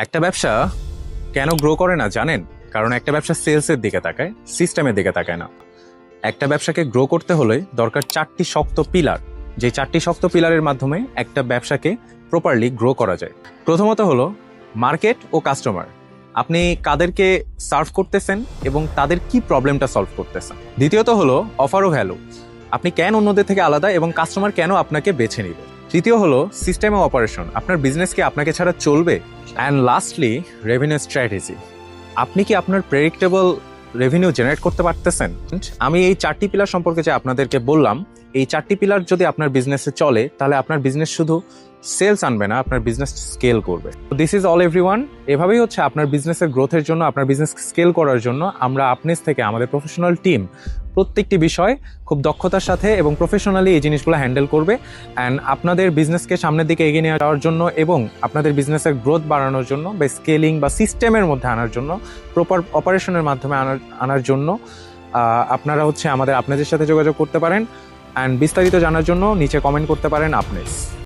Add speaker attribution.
Speaker 1: একটা ব্যবসা কেন গ্রো করে না জানেন? কারণ একটা ব্যবসা সেলসের দিকে তাকায়, সিস্টেমের দিকে তাকায় না। একটা ব্যবসাকে গ্রো করতে হলে দরকার 4টি শক্ত পিলার, যে 4টি শক্ত পিলারের মাধ্যমে একটা ব্যবসাকে প্রপারলি গ্রো করা যায়। প্রথমত হলো মার্কেট ও কাস্টমার। আপনি কাদেরকে সার্ভ করতেছেন এবং তাদের কি প্রবলেমটা সলভ করতেছেন। দ্বিতীয়ত হলো অফার ও ভ্যালু। আপনি কেন অন্যদের থেকে আলাদা এবং কাস্টমার কেন আপনাকে বেছে নেবে। তৃতীয় হলো সিস্টেম ও অপারেশন। আপনার বিজনেস কি আপনাকে ছাড়া চলবে? And lastly revenue strategy. আপনি কি আপনার প্রেডিক্টেবল রেভিনিউ জেনারেট করতে পারতেছেন? আমি এই 4টি পিলার সম্পর্কে যে আপনাদেরকে বললাম, এই 4টি পিলার যদি আপনার বিজনেসে চলে তাহলে আপনার বিজনেস শুধু সেলস আনবে না, আপনার বিজনেস স্কেল করবে। This is all everyone. এভাবেই হচ্ছে আপনার বিজনেসের গ্রোথের জন্য, আপনার বিজনেস স্কেল করার জন্য আমরা আপনিস থেকে আমাদের প্রফেশনাল টিম প্রত্যেকটি বিষয় খুব দক্ষতার সাথে এবং প্রফেশনালি এই জিনিসগুলো হ্যান্ডেল করবে। অ্যান্ড আপনাদের বিজনেসকে সামনের দিকে এগিয়ে নিয়ে যাওয়ার জন্য এবং আপনাদের বিজনেসের গ্রোথ বাড়ানোর জন্য বা স্কেলিং বা সিস্টেমের মধ্যে আনার জন্য, প্রপার অপারেশনের মাধ্যমে আনার জন্য আপনারা হচ্ছে আপনাদের সাথে যোগাযোগ করতে পারেন। অ্যান্ড বিস্তারিত জানার জন্য নিচে কমেন্ট করতে পারেন আপনিস।